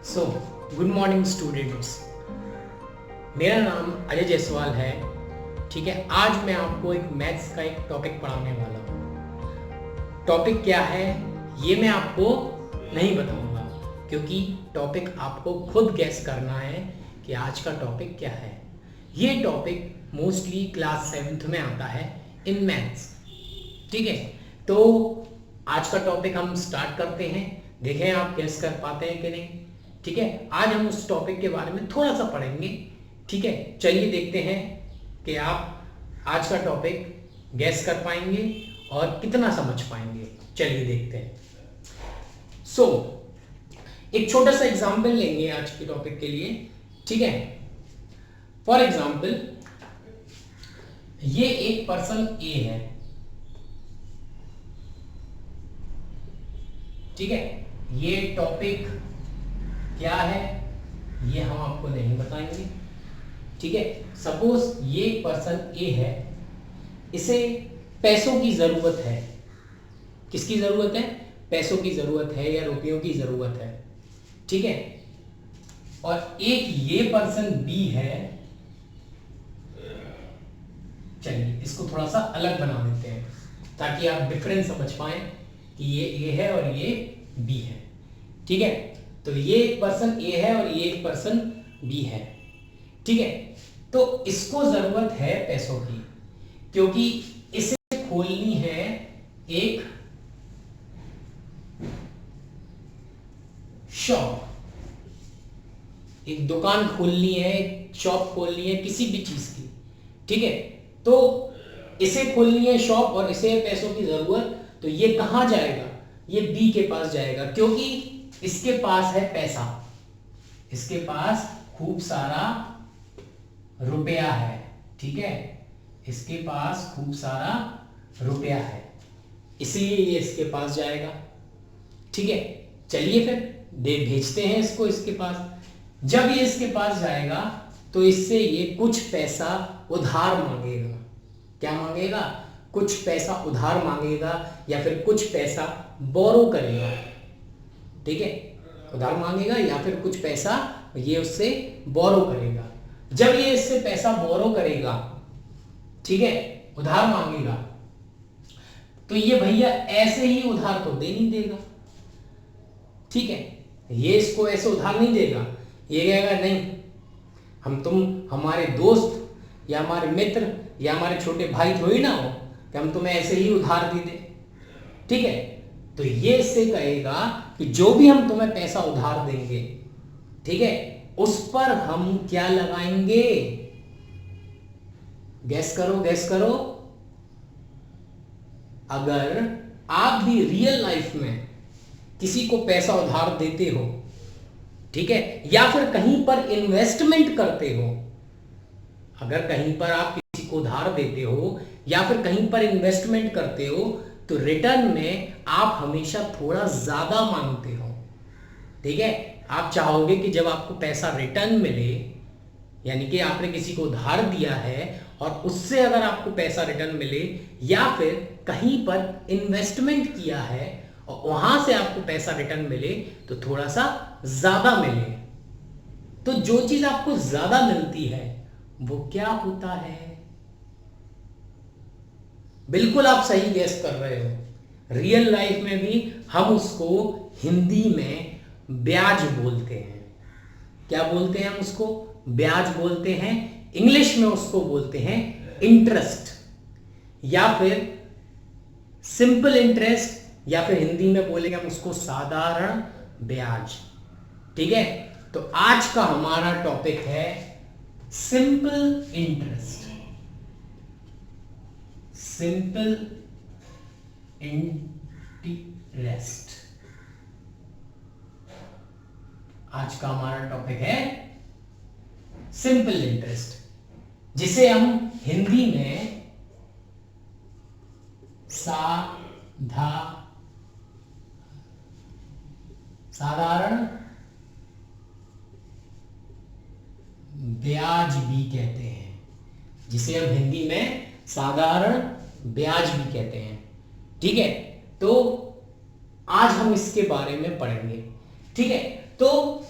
So good morning students. मेरा नाम अजय जायसवाल है। ठीक है, आज मैं आपको एक मैथ्स का एक टॉपिक पढ़ाने वाला हूँ। टॉपिक क्या है ये मैं आपको नहीं बताऊंगा, क्योंकि टॉपिक आपको खुद गैस करना है कि आज का टॉपिक क्या है। ये टॉपिक मोस्टली क्लास 7th में आता है इन मैथ्स। ठीक है, तो आज का टॉपिक हम स्टार्ट करते हैं। देखें आप गैस कर पाते हैं कि नहीं। ठीक है, आज हम उस टॉपिक के बारे में थोड़ा सा पढ़ेंगे। ठीक है, चलिए देखते हैं कि आप आज का टॉपिक गैस कर पाएंगे और कितना समझ पाएंगे। चलिए देखते हैं। एक छोटा सा एग्जाम्पल लेंगे आज के टॉपिक के लिए। ठीक है, फॉर एग्जाम्पल ये एक पर्सन ए है। ठीक है, ये टॉपिक क्या है ये हम आपको नहीं बताएंगे। ठीक है, सपोज ये पर्सन ए है, इसे पैसों की जरूरत है। किसकी जरूरत है? पैसों की जरूरत है या रुपयों की जरूरत है। ठीक है, और एक ये पर्सन बी है। चलिए इसको थोड़ा सा अलग बना देते हैं ताकि आप डिफरेंस समझ पाए कि ये ए है और ये बी है। ठीक है, तो ये एक पर्सन ए है और ये एक पर्सन बी है। ठीक है, तो इसको जरूरत है पैसों की, क्योंकि इसे खोलनी है एक शॉप, एक दुकान खोलनी है, एक शॉप खोलनी है किसी भी चीज की। ठीक है, तो इसे खोलनी है शॉप और इसे पैसों की जरूरत, तो ये कहां जाएगा? ये बी के पास जाएगा, क्योंकि इसके पास है पैसा, इसके पास खूब सारा रुपया है। ठीक है, इसके पास खूब सारा रुपया है, इसलिए ये इसके पास जाएगा। ठीक है, चलिए फिर भेजते हैं इसको इसके पास। जब ये इसके पास जाएगा तो इससे ये कुछ पैसा उधार मांगेगा। क्या मांगेगा? कुछ पैसा उधार मांगेगा या फिर कुछ पैसा बोरो करेगा। ठीक है, उधार मांगेगा या फिर कुछ पैसा ये उससे बोरो करेगा। जब ये इससे पैसा बोरो करेगा, ठीक है, उधार मांगेगा, तो ये भैया ऐसे ही उधार तो दे नहीं देगा। ठीक है, ये इसको ऐसे उधार नहीं देगा। ये कहेगा नहीं, तुम हमारे दोस्त या हमारे मित्र या हमारे छोटे भाई थोड़ी ना हो कि हम तुम्हें ऐसे ही उधार दे दें। ठीक है, तो ये इससे कहेगा कि जो भी हम तुम्हें पैसा उधार देंगे, ठीक है, उस पर हम क्या लगाएंगे? गैस करो, गैस करो। अगर आप भी रियल लाइफ में किसी को पैसा उधार देते हो, ठीक है, या फिर कहीं पर इन्वेस्टमेंट करते हो, अगर कहीं पर आप किसी को उधार देते हो या फिर कहीं पर इन्वेस्टमेंट करते हो, तो रिटर्न में आप हमेशा थोड़ा ज्यादा मांगते हो। ठीक है, आप चाहोगे कि जब आपको पैसा रिटर्न मिले, यानी कि आपने किसी को उधार दिया है और उससे अगर आपको पैसा रिटर्न मिले, या फिर कहीं पर इन्वेस्टमेंट किया है और वहां से आपको पैसा रिटर्न मिले, तो थोड़ा सा ज्यादा मिले। तो जो चीज आपको ज्यादा मिलती है वो क्या होता है? बिल्कुल आप सही गेस कर रहे हो। रियल लाइफ में भी हम उसको हिंदी में ब्याज बोलते हैं। क्या बोलते हैं हम उसको? ब्याज बोलते हैं। इंग्लिश में उसको बोलते हैं इंटरेस्ट, या फिर सिंपल इंटरेस्ट, या फिर हिंदी में बोलेंगे हम उसको साधारण ब्याज। ठीक है, तो आज का हमारा टॉपिक है सिंपल इंटरेस्ट। सिंपल इंटरेस्ट आज का हमारा टॉपिक है सिंपल इंटरेस्ट, जिसे हम हिंदी में साधारण ब्याज भी कहते हैं, जिसे हम हिंदी में साधारण ब्याज भी कहते हैं। ठीक है, तो आज हम इसके बारे में पढ़ेंगे। ठीक है, तो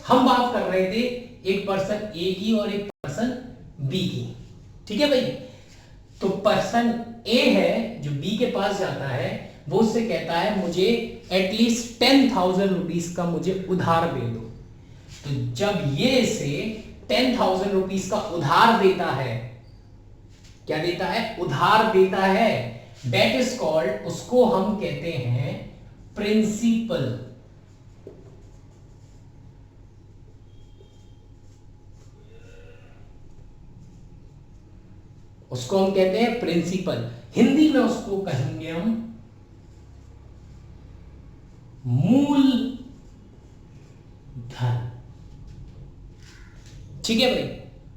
हम बात कर रहे थे एक पर्सन ए की और एक पर्सन बी की, ठीक है भाई। तो पर्सन ए है जो बी के पास जाता है, वो उससे कहता है मुझे एटलीस्ट 10,000 रुपीज का मुझे उधार दे दो। तो जब ये इसे 10,000 रुपीज का उधार देता है, क्या देता है, उधार देता है, दैट इज कॉल्ड, उसको हम कहते हैं प्रिंसिपल। उसको हम कहते हैं प्रिंसिपल। हिंदी में उसको कहेंगे हम मूल धन, ठीक है भाई।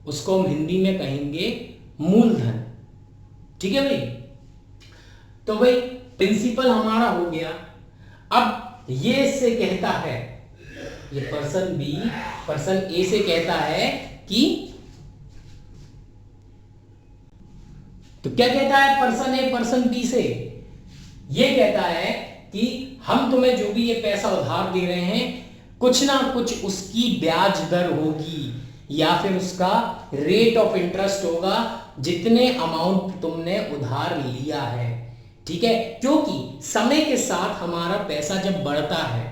उसको हम हिंदी में कहेंगे मूलधन, ठीक है भाई। तो भाई प्रिंसिपल हमारा हो गया। अब ये इससे कहता है, ये पर्सन बी पर्सन ए से कहता है कि, तो क्या कहता है पर्सन ए पर्सन बी से, ये कहता है कि हम तुम्हें जो भी ये पैसा उधार दे रहे हैं, कुछ ना कुछ उसकी ब्याज दर होगी या फिर उसका रेट ऑफ इंटरेस्ट होगा जितने अमाउंट तुमने उधार लिया है, ठीक है। क्योंकि समय के साथ हमारा पैसा जब बढ़ता है,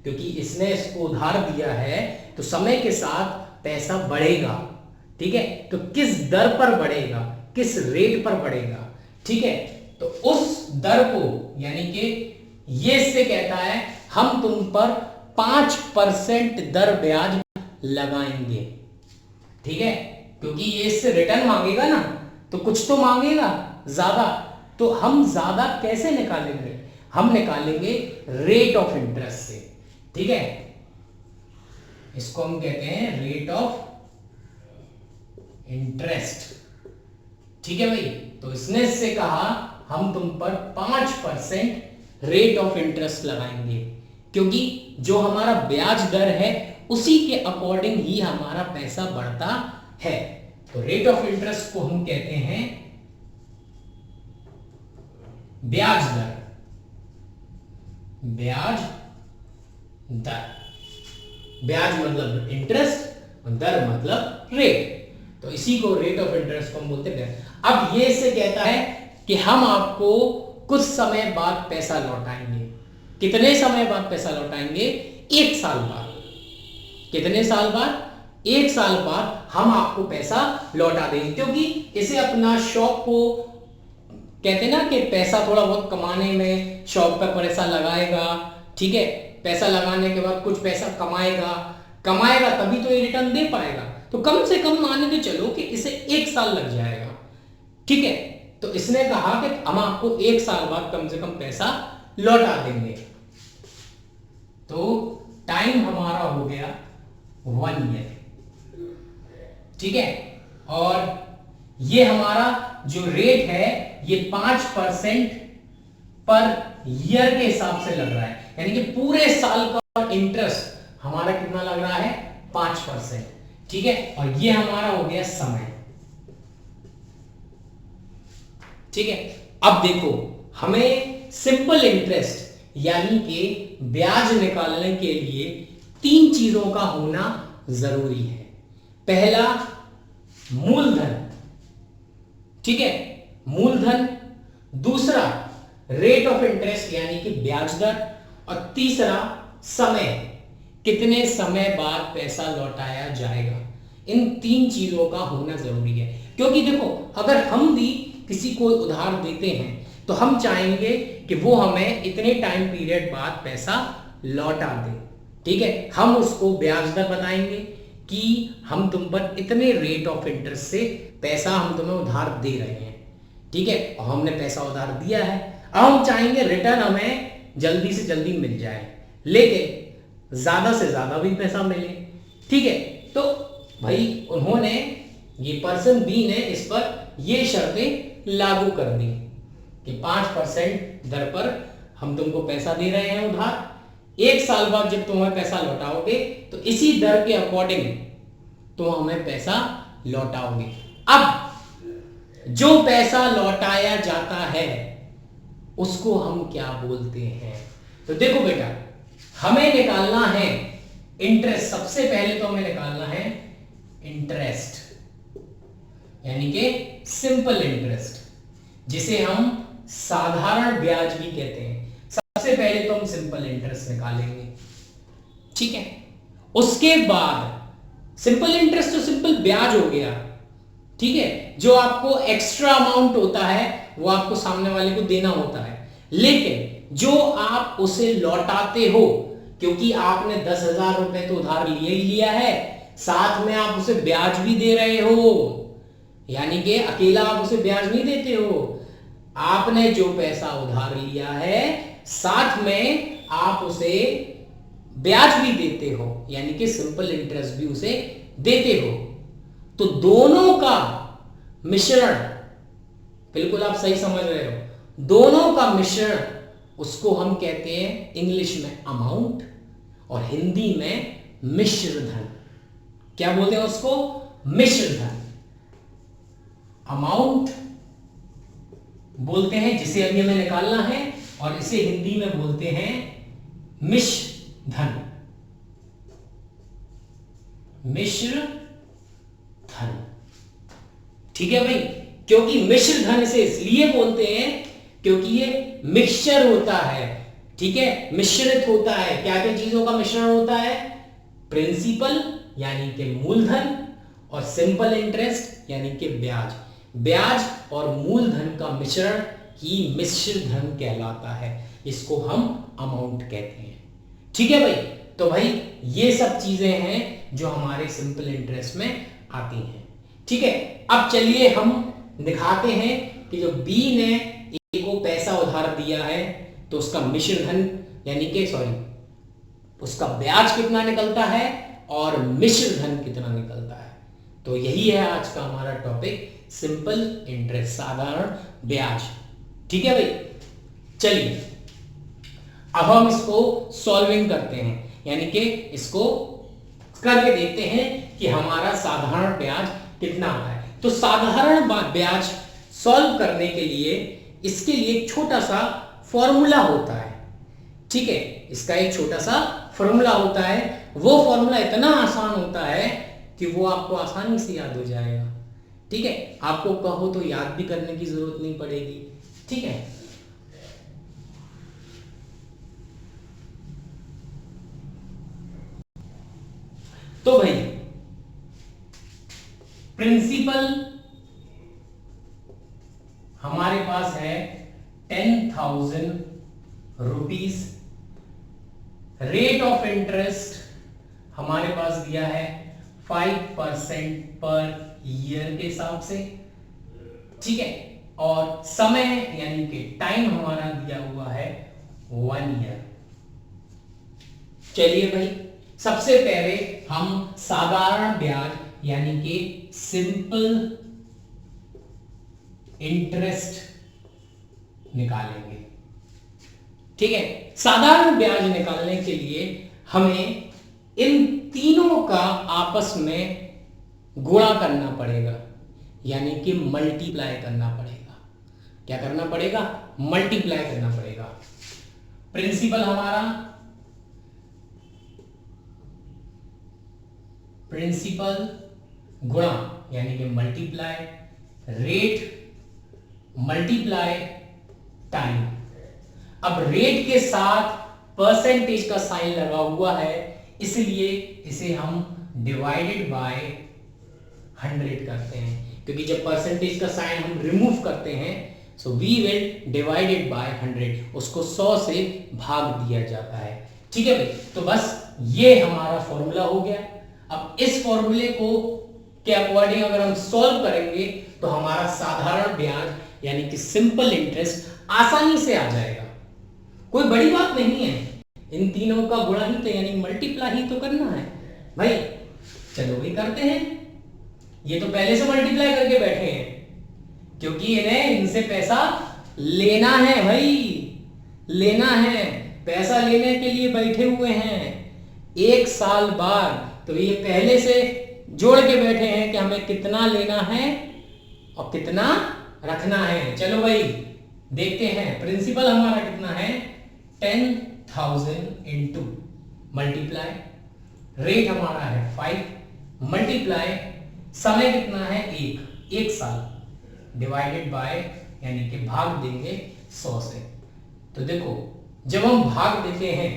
क्योंकि इसने इसको उधार दिया है तो समय के साथ पैसा बढ़ेगा, ठीक है। तो किस दर पर बढ़ेगा, किस रेट पर बढ़ेगा, ठीक है। तो उस दर को, यानी कि ये इससे कहता है हम तुम पर 5% दर ब्याज लगाएंगे, ठीक है। क्योंकि ये इससे रिटर्न मांगेगा ना, तो कुछ तो मांगेगा ज्यादा, तो हम ज्यादा कैसे निकालेंगे, हम निकालेंगे रेट ऑफ इंटरेस्ट से, ठीक है। इसको हम कहते हैं रेट ऑफ इंटरेस्ट, ठीक है भाई। तो इसने इससे कहा हम तुम पर 5% रेट ऑफ इंटरेस्ट लगाएंगे, क्योंकि जो हमारा ब्याज दर है उसी के अकॉर्डिंग ही हमारा पैसा बढ़ता है। तो रेट ऑफ इंटरेस्ट को हम कहते हैं ब्याज दर, ब्याज दर, ब्याज मतलब इंटरेस्ट, दर मतलब रेट, तो इसी को रेट ऑफ इंटरेस्ट को हम बोलते हैं। अब ये से कहता है कि हम आपको कुछ समय बाद पैसा लौटाएंगे। कितने समय बाद पैसा लौटाएंगे, 1 साल बाद। कितने साल बाद, 1 साल बाद हम आपको पैसा लौटा देंगे, क्योंकि इसे अपना शॉप को कहते हैं ना कि पैसा थोड़ा बहुत कमाने में शॉप पर पैसा लगाएगा, ठीक है। पैसा लगाने के बाद कुछ पैसा कमाएगा, कमाएगा तभी तो ये रिटर्न दे पाएगा। तो कम से कम मान के चलो कि इसे 1 साल लग जाएगा, ठीक है। तो इसने कहा कि हम आपको 1 साल बाद कम से कम पैसा लौटा देंगे। तो टाइम हमारा हो गया 1 ईयर, ठीक है। और ये हमारा जो रेट है ये 5% पर ईयर के हिसाब से लग रहा है, यानी कि पूरे साल का इंटरेस्ट हमारा कितना लग रहा है, 5%, ठीक है। और ये हमारा हो गया समय, ठीक है। अब देखो हमें सिंपल इंटरेस्ट यानी कि ब्याज निकालने के लिए 3 चीजों का होना जरूरी है। पहला मूलधन, ठीक है, मूलधन। दूसरा रेट ऑफ इंटरेस्ट यानी कि ब्याज दर। और तीसरा समय, कितने समय बाद पैसा लौटाया जाएगा। इन 3 चीजों का होना जरूरी है, क्योंकि देखो अगर हम भी किसी को उधार देते हैं तो हम चाहेंगे कि वो हमें इतने टाइम पीरियड बाद पैसा लौटा दे, ठीक है। हम उसको ब्याज दर बताएंगे कि हम तुम पर इतने रेट ऑफ इंटरेस्ट से पैसा हम तुम्हें उधार दे रहे हैं, ठीक है। और हमने पैसा उधार दिया है, अब हम चाहेंगे रिटर्न हमें जल्दी से जल्दी मिल जाए, लेकिन ज्यादा से ज्यादा भी पैसा मिले, ठीक है। तो भाई उन्होंने, ये पर्सन बी ने इस पर ये शर्तें लागू कर दी कि 5% दर पर हम तुमको पैसा दे रहे हैं उधार, 1 साल बाद जब तुम्हें पैसा लौटाओगे तो इसी दर के अकॉर्डिंग तुम हमें पैसा लौटाओगे। अब जो पैसा लौटाया जाता है उसको हम क्या बोलते हैं। तो देखो बेटा, हमें निकालना है इंटरेस्ट सबसे पहले तो हमें निकालना है इंटरेस्ट, यानी कि सिंपल इंटरेस्ट, जिसे हम साधारण ब्याज भी कहते हैं। सबसे पहले तो हम सिंपल इंटरेस्ट निकालेंगे, ठीक है। उसके बाद सिंपल इंटरेस्ट तो सिंपल ब्याज हो गया, ठीक है। जो आपको एक्स्ट्रा अमाउंट होता है वो आपको सामने वाले को देना होता है, लेकिन जो आप उसे लौटाते हो, क्योंकि आपने 10,000 रुपए तो उधार लिया ही लिया है, साथ में आप उसे ब्याज भी दे रहे हो, यानी कि अकेला आप उसे ब्याज नहीं देते हो, आपने जो पैसा उधार लिया है साथ में आप उसे ब्याज भी देते हो, यानी कि सिंपल इंटरेस्ट भी उसे देते हो। तो दोनों का मिश्रण, बिल्कुल आप सही समझ रहे हो, दोनों का मिश्रण उसको हम कहते हैं इंग्लिश में अमाउंट और हिंदी में मिश्र धन। क्या बोलते हैं उसको? मिश्र धन। अमाउंट बोलते हैं जिसे अभी हमें निकालना है, और इसे हिंदी में बोलते हैं मिश्र धन। मिश्र धन, ठीक है भाई। क्योंकि मिश्र धन से इसलिए बोलते हैं क्योंकि ये मिक्सचर होता है, ठीक है, मिश्रित होता है। क्या क्या चीजों का मिश्रण होता है? प्रिंसिपल यानी कि मूलधन, और सिंपल इंटरेस्ट यानी कि ब्याज। ब्याज और मूलधन का मिश्रण ही मिश्र धन कहलाता है, इसको हम अमाउंट कहते हैं, ठीक है भाई। तो भाई ये सब चीजें हैं जो हमारे सिंपल इंटरेस्ट में आती हैं, ठीक है। अब चलिए हम दिखाते हैं कि जो बी ने ए को पैसा उधार दिया है तो उसका मिश्र धन यानी कि उसका ब्याज कितना निकलता है और मिश्र धन कितना निकलता है। तो यही है आज का हमारा टॉपिक, सिंपल इंटरेस्ट, साधारण ब्याज, ठीक है भाई। चलिए अब हम इसको सॉल्विंग करते हैं, यानी कि इसको करके देखते हैं कि हमारा साधारण ब्याज कितना आता है। तो साधारण ब्याज सॉल्व करने के लिए इसके लिए एक छोटा सा फॉर्मूला होता है, ठीक है। इसका एक छोटा सा फॉर्मूला होता है, वो फॉर्मूला इतना आसान होता है कि वो आपको आसानी से याद हो जाएगा, ठीक है। आपको कहो तो याद भी करने की जरूरत नहीं पड़ेगी, ठीक है। तो भाई प्रिंसिपल हमारे पास है 10,000 रुपीज, रेट ऑफ इंटरेस्ट हमारे पास दिया है 5% पर ईयर के हिसाब से, ठीक है। और समय यानी कि टाइम हमारा दिया हुआ है 1 ईयर। चलिए भाई सबसे पहले हम साधारण ब्याज यानी कि सिंपल इंटरेस्ट निकालेंगे, ठीक है। साधारण ब्याज निकालने के लिए हमें इन तीनों का आपस में गुणा करना पड़ेगा, यानी कि मल्टीप्लाई करना पड़ेगा। क्या करना पड़ेगा? मल्टीप्लाई करना पड़ेगा। प्रिंसिपल हमारा प्रिंसिपल गुणा यानी कि मल्टीप्लाई रेट मल्टीप्लाई टाइम। अब रेट के साथ परसेंटेज का साइन लगा हुआ है, इसलिए इसे हम डिवाइडेड बाय 100 करते हैं, क्योंकि जब परसेंटेज का साइन हम रिमूव करते हैं so we will divided by 100, उसको 100 से भाग दिया जाता है, ठीक है भाई। तो बस ये हमारा फॉर्मूला हो गया। अब इस फॉर्मूले को के अकॉर्डिंग अगर हम सॉल्व करेंगे तो हमारा साधारण ब्याज यानी कि सिंपल इंटरेस्ट आसानी से आ जाएगा। कोई बड़ी बात नहीं है, इन तीनों का गुणा ही तो यानी मल्टीप्लाई ही तो करना है भाई। चलो भाई करते हैं। ये तो पहले से मल्टीप्लाई करके बैठे हैं क्योंकि इन्हें इनसे पैसा लेना है भाई, लेना है, पैसा लेने के लिए बैठे हुए हैं 1 साल बाद। तो ये पहले से जोड़ के बैठे हैं कि हमें कितना लेना है और कितना रखना है। चलो भाई देखते हैं। प्रिंसिपल हमारा कितना है 10,000 इंटू मल्टीप्लाई रेट हमारा है 5 मल्टीप्लाई समय कितना है 1 साल डिवाइडेड बाय यानी कि भाग देंगे 100 से। तो देखो जब हम भाग देते हैं,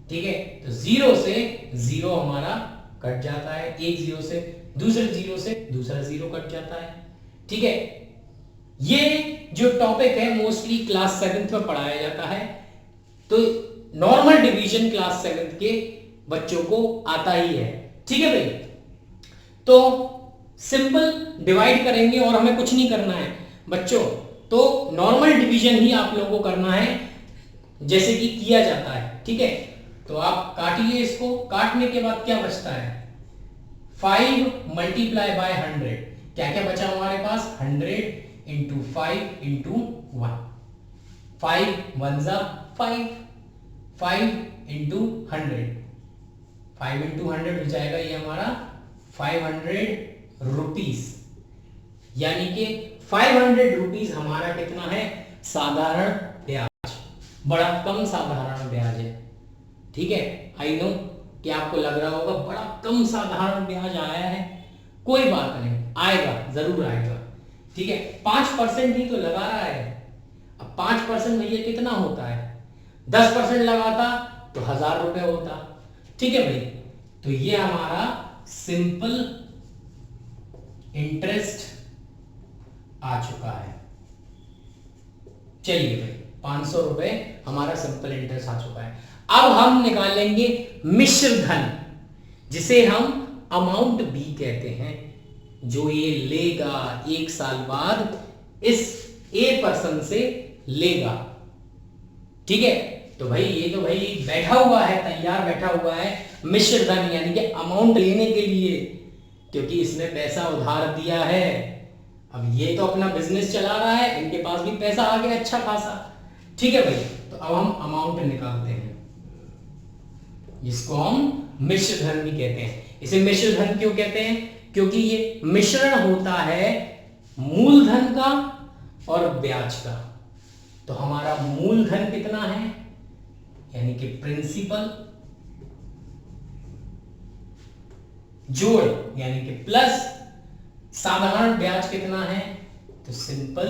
ठीक है, तो 0 से 0 हमारा कट जाता है, एक 0 से दूसरे 0 से दूसरा 0 कट जाता है। ठीक है, ये जो टॉपिक है मोस्टली क्लास 7th में पढ़ाया जाता है, तो नॉर्मल डिवीजन क्लास 7th के बच्चों को आता ही है। ठीक है भाई, तो सिंपल डिवाइड करेंगे और हमें कुछ नहीं करना है बच्चों, तो नॉर्मल डिवीजन ही आप लोगों को करना है जैसे कि किया जाता है। ठीक है, तो आप काटिए इसको, काटने के बाद क्या बचता है 5 मल्टीप्लाई बाय 100, क्या क्या बचा हमारे पास 100 इंटू 5 इंटू 1, 5 1 जा 5, 5 इंटू 100, 5 इंटू 100 हो जाएगा ये हमारा 500 रुपीज, यानी कि 500 रुपीज हमारा कितना है साधारण ब्याज, बड़ा कम साधारण ब्याज है। ठीक है, आई नो कि आपको लग रहा होगा बड़ा कम साधारण ब्याज आया है, कोई बात नहीं, आएगा, जरूर आएगा। ठीक है, 5% ही तो लगा रहा है। अब 5% भैया कितना होता है, 10% लगाता तो 1000 रुपए होता। ठीक है भाई, तो ये हमारा सिंपल इंटरेस्ट आ चुका है। चलिए भाई 500 रुपए हमारा सिंपल इंटरेस्ट आ चुका है। अब हम निकालेंगे मिश्र धन, जिसे हम अमाउंट बी कहते हैं, जो ये लेगा 1 साल बाद इस ए पर्सन से लेगा। ठीक है, तो भाई ये तो भाई बैठा हुआ है, तैयार बैठा हुआ है मिश्र धन, यानी कि अमाउंट लेने के लिए, क्योंकि इसने पैसा उधार दिया है। अब ये तो अपना बिजनेस चला रहा है, इनके पास भी पैसा आ गया अच्छा खासा। ठीक है भाई, तो अब हम अमाउंट निकालते हैं, जिसको हम मिश्र धन भी कहते हैं। इसे मिश्र धन क्यों कहते हैं, क्योंकि ये मिश्रण होता है मूलधन का और ब्याज का। तो हमारा मूलधन कितना है, यानी कि प्रिंसिपल, जोड़ यानी कि प्लस साधारण ब्याज कितना है, तो सिंपल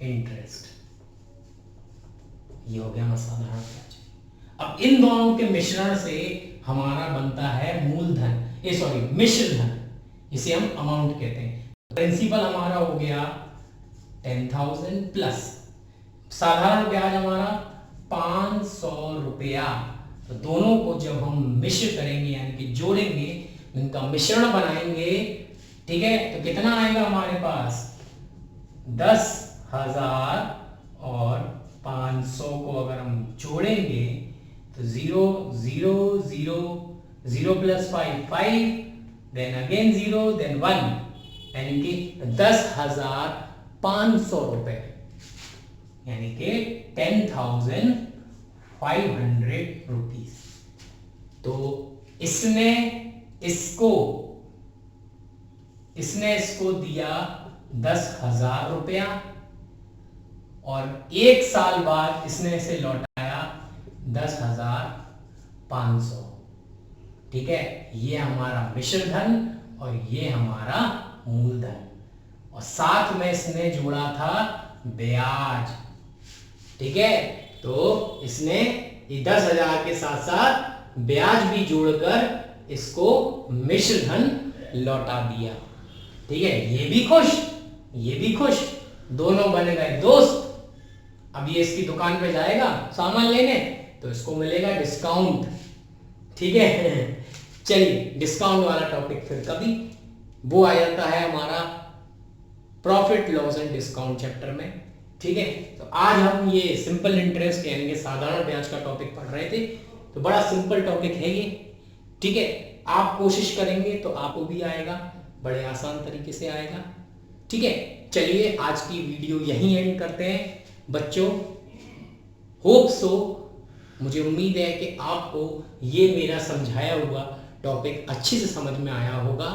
इंटरेस्ट, ये हो गया हमारा साधारण ब्याज। अब इन दोनों के मिश्रण से हमारा बनता है मूलधन, मिश्र धन, इसे हम अमाउंट कहते हैं। प्रिंसिपल हमारा हो गया 10,000 प्लस साधारण ब्याज हमारा 500 रुपया। तो दोनों को जब हम मिश्र करेंगे यानी कि जोड़ेंगे, इनका मिश्रण बनाएंगे, ठीक है, तो कितना आएगा हमारे पास 10,000 और 500 को अगर हम जोड़ेंगे तो 0 0 0 0 प्लस 5 5, देन अगेन 0 देन 1, यानी कि 10,500 रुपए, यानी कि 10,500 रुपीज। तो इसने इसको दिया 10,000 रुपया और 1 साल बाद इसने इसे लौटाया 10,500। ठीक है, ये हमारा मिश्र धन और ये हमारा मूलधन, और साथ में इसने जोड़ा था ब्याज। ठीक है, तो इसने 10,000 के साथ साथ ब्याज भी जोड़कर इसको मिश्र धन लौटा दिया। ठीक है, ये भी खुश, ये भी खुश, दोनों बन गए दोस्त। अब ये इसकी दुकान पे जाएगा सामान लेने तो इसको मिलेगा डिस्काउंट। ठीक है, चलिए डिस्काउंट वाला टॉपिक फिर कभी वो आ जाता है हमारा profit loss and discount chapter में। ठीक है, तो आज हम ये सिंपल इंटरेस्ट यानी कि साधारण ब्याज का टॉपिक पढ़ रहे थे। तो बड़ा सिंपल टॉपिक है ये। ठीक है, आप कोशिश करेंगे तो आपको भी आएगा, बड़े आसान तरीके से आएगा। ठीक है, चलिए आज की वीडियो यहीं एंड करते हैं बच्चों। होप सो, मुझे उम्मीद है कि आपको ये मेरा समझाया हुआ टॉपिक अच्छे से समझ में आया होगा।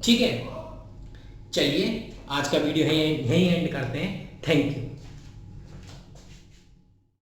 ठीक है, चलिए आज का वीडियो यहीं एंड करते हैं। Thank you.